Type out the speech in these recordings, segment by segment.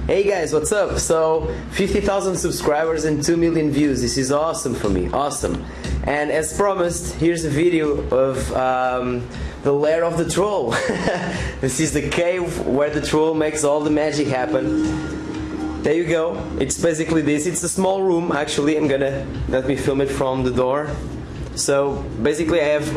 Hey guys, what's up? So 50,000 subscribers and 2 million views. This is awesome for me, awesome. And as promised, here's a video of the lair of the troll. This is the cave where the troll makes all the magic happen. There you go. It's basically this. It's a small room actually. I'm gonna let me film it from the door. So basically I have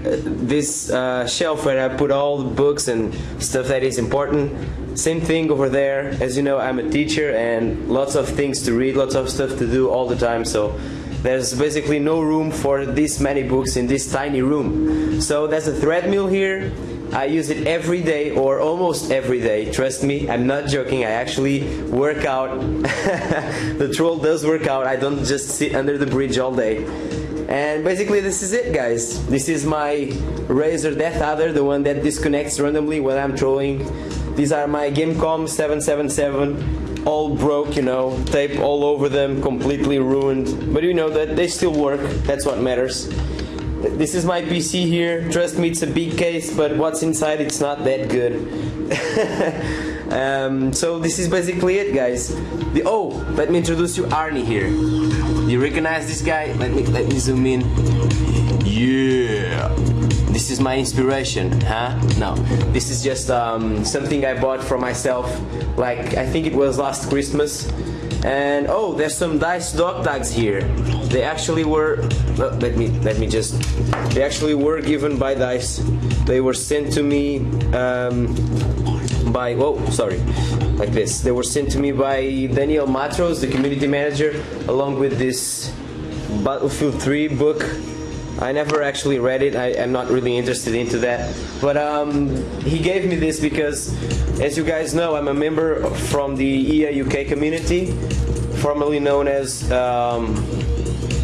this shelf where I put all the books and stuff that is important. Same thing over there. As you know, I'm a teacher and lots of things to read, lots of stuff to do all the time, so there's basically no room for this many books in this tiny room. So there's a treadmill here. I use it every day, or almost every day. Trust me, I'm not joking. I actually work out. The troll does work out. I don't just sit under the bridge all day. And basically this is it, guys. This is my Razer TheRAIDER, the one that disconnects randomly when I'm trolling. These are my Gamecom 777, all broke, you know, tape all over them, completely ruined. But you know that they still work, that's what matters. This is my PC here. Trust me, it's a big case, but what's inside, it's not that good. So this is basically it, guys. Oh, let me introduce you Arnie here. You recognize this guy? Let me zoom in. Yeah, this is my inspiration, huh? No, this is just something I bought for myself, like I think it was last Christmas. And oh, there's some dice dog tags here. They actually were, let me just, they actually were given by DICE. They were sent to me by, oh, sorry, like this. They were sent to me by Daniel Matros, the community manager, along with this Battlefield 3 book. I never actually read it. I'm not really interested into that. But he gave me this because, as you guys know, I'm a member from the EA UK community, formerly known as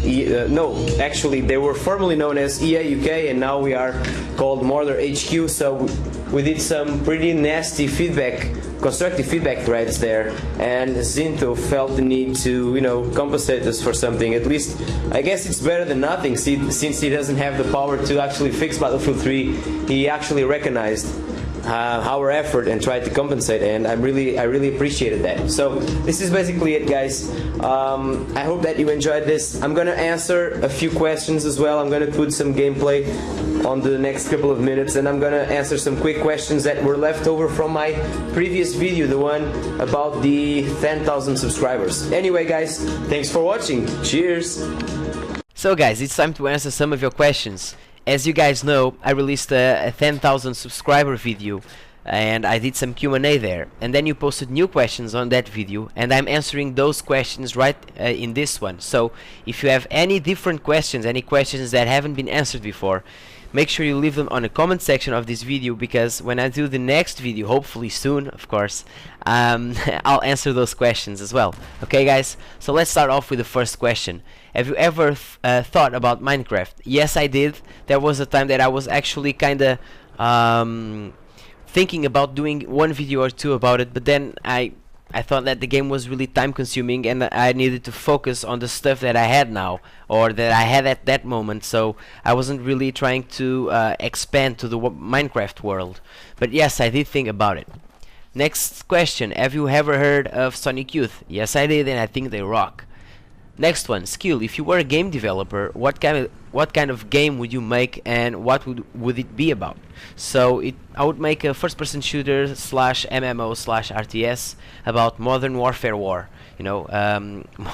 no, actually they were formerly known as EA UK, and now we are called Modder HQ. So we did some pretty nasty feedback, constructive feedback threads there, and Zinto felt the need to, you know, compensate us for something. At least, I guess it's better than nothing, since he doesn't have the power to actually fix Battlefield 3. He actually recognized our effort and tried to compensate, and I really appreciated that. So this is basically it, guys. I hope that you enjoyed this. I'm gonna answer a few questions as well. I'm gonna put some gameplay on the next couple of minutes, and I'm gonna answer some quick questions that were left over from my previous video, the one about the 10,000 subscribers. Anyway, guys, thanks for watching. Cheers. So guys, it's time to answer some of your questions. As you guys know, I released a 10,000 subscriber video, and I did some Q&A there, and then you posted new questions on that video, and I'm answering those questions right in this one. So if you have any different questions, any questions that haven't been answered before, make sure you leave them on the comment section of this video, because when I do the next video, hopefully soon, of course, I'll answer those questions as well. Okay, guys? So let's start off with the first question. Have you ever thought about Minecraft? Yes, I did. There was a time that I was actually kinda thinking about doing one video or two about it, but then I thought that the game was really time consuming, and I needed to focus on the stuff that I had now, or that I had at that moment, so I wasn't really trying to expand to the Minecraft world. But yes, I did think about it. Next question, have you ever heard of Sonic Youth? Yes, I did, and I think they rock. Next one, skill. If you were a game developer, what kind of game would you make, and what would it be about? So I would make a first-person shooter / MMO / RTS about Modern Warfare War. You know,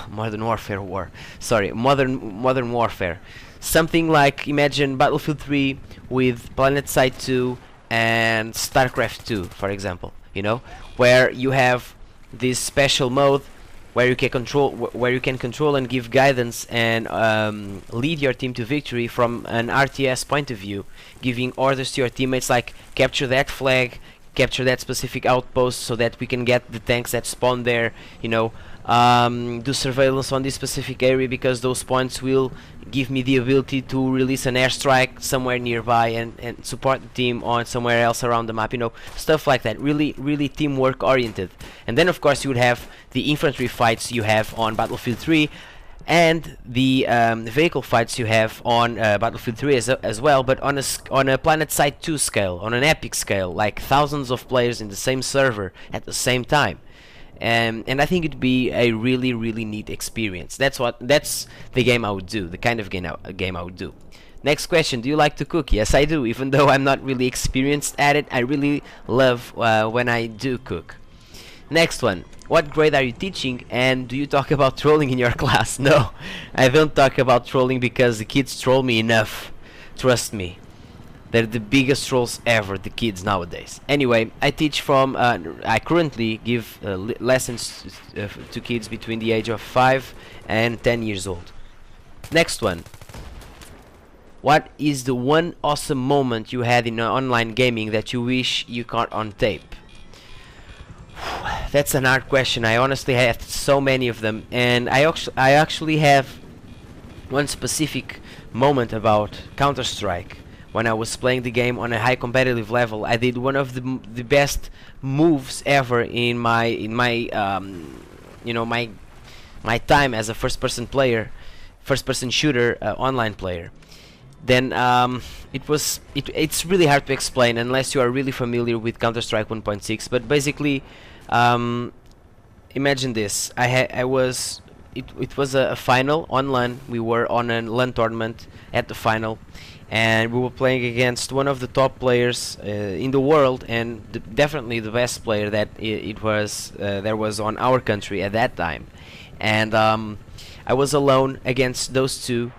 Modern Warfare War. Sorry, Modern Warfare. Something like, imagine Battlefield 3 with Planetside 2 and StarCraft 2, for example. You know, where you have this special mode where you can control and give guidance and lead your team to victory from an RTS point of view, giving orders to your teammates like capture that flag, capture that specific outpost so that we can get the tanks that spawn there, you know, do surveillance on this specific area because those points will give me the ability to release an airstrike somewhere nearby and support the team on somewhere else around the map, you know, stuff like that. Really teamwork oriented. And then of course you would have the infantry fights you have on Battlefield 3 and the vehicle fights you have on Battlefield 3 as well, but on a Planetside 2 scale, on an epic scale, like thousands of players in the same server at the same time. and I think it'd be a really neat experience. That's the game I would do, the kind of game I would do. Next question: do you like to cook? Yes, I do. Even though I'm not really experienced at it, I really love when I do cook. Next one: what grade are you teaching, and do you talk about trolling in your class? No, I don't talk about trolling because the kids troll me enough. Trust me. They're the biggest trolls ever, the kids nowadays. Anyway, I teach from, I currently give lessons to kids between the age of 5 and 10 years old. Next one. What is the one awesome moment you had in online gaming that you wish you caught on tape? That's an hard question. I honestly had so many of them, and I actually have one specific moment about Counter-Strike. When I was playing the game on a high competitive level, I did one of the best moves ever in my you know, my time as a first-person shooter online player. Then it's really hard to explain unless you are really familiar with Counter-Strike 1.6. But basically, imagine this: it was a final online. We were on a LAN tournament at the final, and we were playing against one of the top players in the world, and definitely the best player that there was on our country at that time. And I was alone against those two,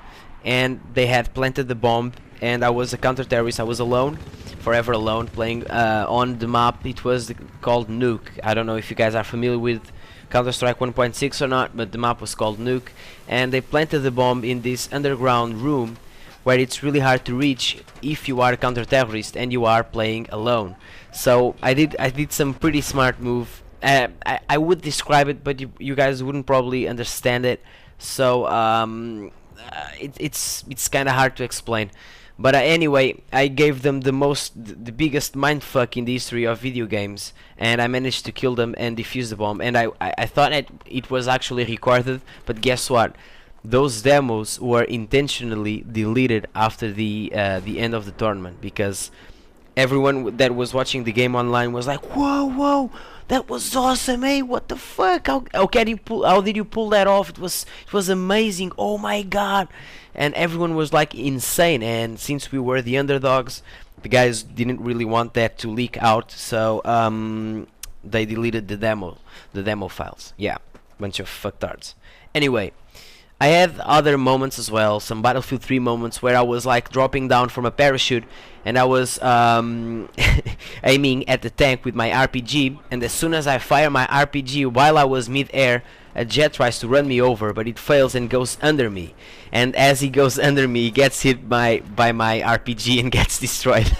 and they had planted the bomb, and I was a counter-terrorist. I was alone, forever alone, playing on the map. It was called Nuke. I don't know if you guys are familiar with Counter-Strike 1.6 or not, but the map was called Nuke, and they planted the bomb in this underground room where it's really hard to reach if you are a counter-terrorist and you are playing alone. So I did some pretty smart move. I would describe it, but you guys wouldn't probably understand it. So it's kind of hard to explain. But anyway, I gave them the biggest mindfuck in the history of video games, and I managed to kill them and defuse the bomb. And I thought it was actually recorded, but guess what? Those demos were intentionally deleted after the end of the tournament, because everyone that was watching the game online was like, whoa, that was awesome, hey, what the fuck, how did you pull that off? It was amazing, oh my god. And everyone was like insane, and since we were the underdogs, the guys didn't really want that to leak out, so they deleted the demo files. Yeah, bunch of fucktards. Anyway, I had other moments as well, some Battlefield 3 moments where I was like dropping down from a parachute and I was aiming at the tank with my RPG, and as soon as I fire my RPG while I was mid-air, a jet tries to run me over, but it fails and goes under me. And as he goes under me, he gets hit by my RPG and gets destroyed.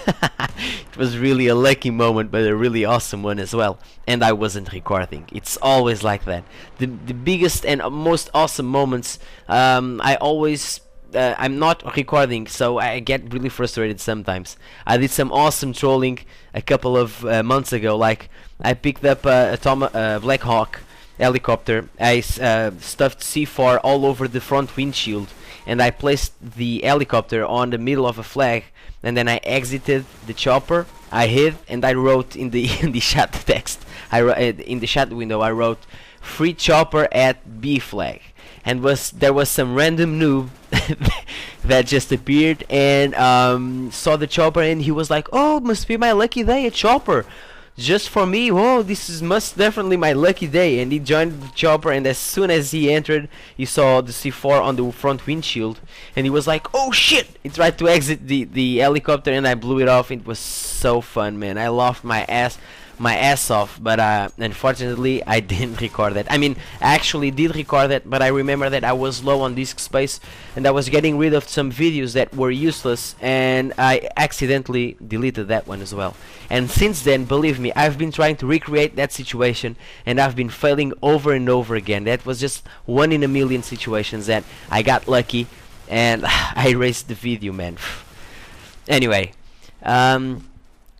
It was really a lucky moment, but a really awesome one as well. And I wasn't recording. It's always like that. The biggest and most awesome moments, I'm not recording, so I get really frustrated sometimes. I did some awesome trolling a couple of months ago. Like, I picked up a Black Hawk helicopter. I stuffed C4 all over the front windshield, and I placed the helicopter on the middle of a flag, and then I exited the chopper. I hid, and I wrote in the chat text, in the chat window, I wrote "free chopper at B flag," and there was some random noob that just appeared and saw the chopper, and he was like, "Oh, must be my lucky day, a chopper just for me. Whoa, this is most definitely my lucky day." And he joined the chopper, and as soon as he entered, he saw the C4 on the front windshield, and he was like, "Oh shit!" He tried to exit the helicopter, and I blew it off. It was so fun, man. I laughed my ass off, but unfortunately I didn't record that. I mean, I actually did record that, but I remember that I was low on disk space and I was getting rid of some videos that were useless, and I accidentally deleted that one as well. And since then, believe me, I've been trying to recreate that situation, and I've been failing over and over again. That was just one in a million situations that I got lucky and I erased the video, man. Anyway,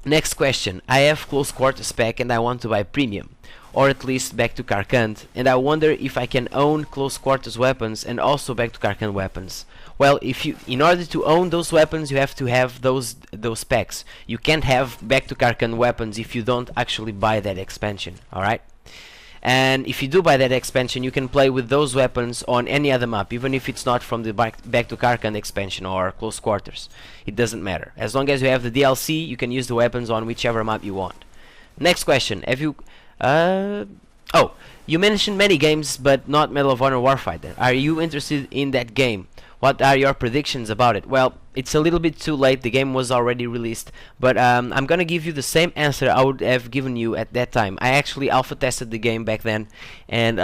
next question. I have close quarter spec and I want to buy premium, or at least back to Karkand, and I wonder if I can own close quarters weapons and also back to Karkand weapons. Well, in order to own those weapons, you have to have those specs. You can't have back to Karkand weapons if you don't actually buy that expansion. All right. And if you do buy that expansion, you can play with those weapons on any other map, even if it's not from the Back to Karkan expansion or Close Quarters. It doesn't matter. As long as you have the DLC, you can use the weapons on whichever map you want. Next question. Have you... oh, you mentioned many games, but not Medal of Honor Warfighter. Are you interested in that game? What are your predictions about it? Well, it's a little bit too late. The game was already released, but I'm gonna give you the same answer I would have given you at that time. I actually alpha tested the game back then, and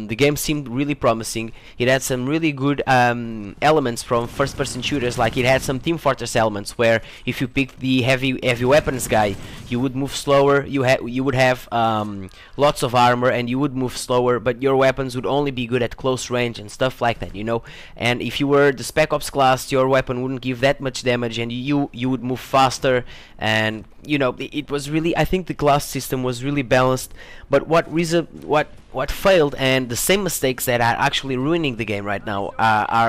the game seemed really promising. It had some really good elements from first-person shooters, like it had some Team Fortress elements, where if you picked the heavy weapons guy, you would move slower. You would have lots of armor, and you would move slower, but your weapons would only be good at close range and stuff like that, you know. And if you were the Spec Ops class, your weapon wouldn't give that much damage, and you would move faster. And you know, it was really, I think the class system was really balanced. But what failed, and the same mistakes that are actually ruining the game right now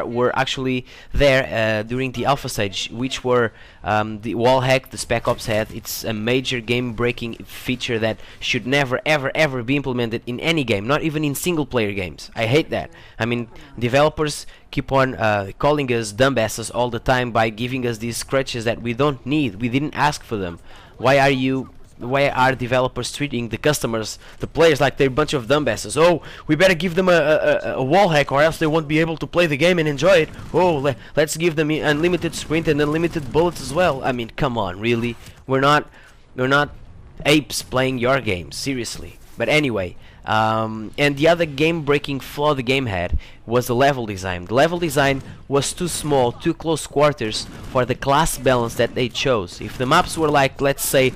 were actually there during the alpha stage, which were the wall hack the Spec Ops had. It's a major game breaking feature that should never ever be implemented in any game, not even in single player games. I hate that. I mean, developers keep on calling us dumbasses all the time by giving us these crutches that we don't need. We didn't ask for them. Why are developers treating the customers, the players, like they're a bunch of dumbasses? Oh, we better give them a wall hack, or else they won't be able to play the game and enjoy it. Oh, let's give them unlimited sprint and unlimited bullets as well. I mean, come on, really? We're not apes playing your game, seriously. But anyway, and the other game-breaking flaw the game had was the level design. The level design was too small, too close quarters for the class balance that they chose. If the maps were like, let's say,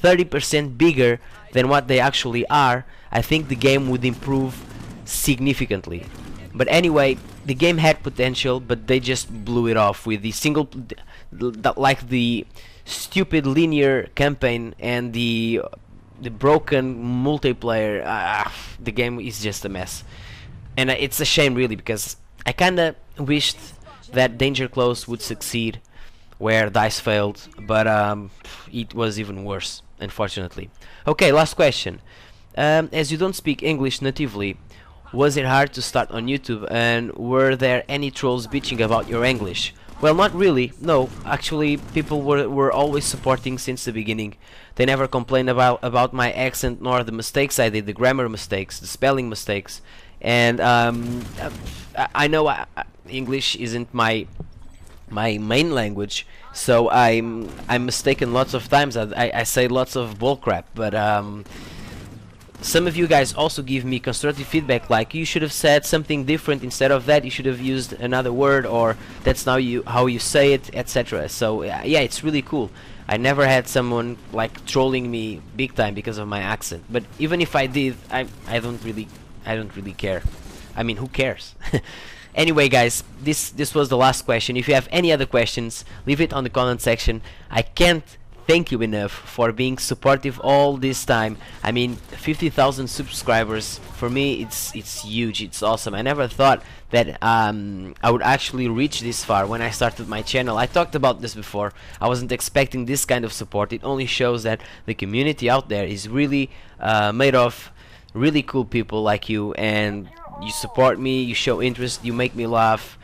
30% bigger than what they actually are, I think the game would improve significantly. But anyway, the game had potential, but they just blew it off with the like the stupid linear campaign and the broken multiplayer. The game is just a mess, and it's a shame, really, because I kinda wished that Danger Close would succeed where DICE failed, but it was even worse, unfortunately. Okay, last question. As you don't speak English natively, was it hard to start on YouTube, and were there any trolls bitching about your English? Well, not really, no. Actually, people were always supporting since the beginning. They never complained about my accent, nor the mistakes I did, the grammar mistakes, the spelling mistakes. And I know English isn't my main language, so I'm mistaken lots of times. I say lots of bullcrap, but some of you guys also give me constructive feedback, like you should have said something different instead of that, you should have used another word, or that's now how you say it, etc. So yeah, it's really cool. I never had someone like trolling me big time because of my accent, but even if I did, I don't really care. I mean, who cares? Anyway, guys, this was the last question. If you have any other questions, leave it on the comment section. I can't thank you enough for being supportive all this time. I mean, 50,000 subscribers, for me it's huge, it's awesome. I never thought that I would actually reach this far when I started my channel. I talked about this before. I wasn't expecting this kind of support. It only shows that the community out there is really made of really cool people like you, and you support me, you show interest, you make me laugh.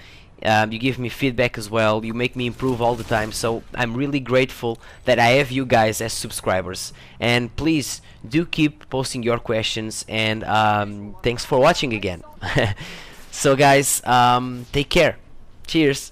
You give me feedback as well, you make me improve all the time, so I'm really grateful that I have you guys as subscribers. And please do keep posting your questions, and thanks for watching again. So guys, take care, cheers.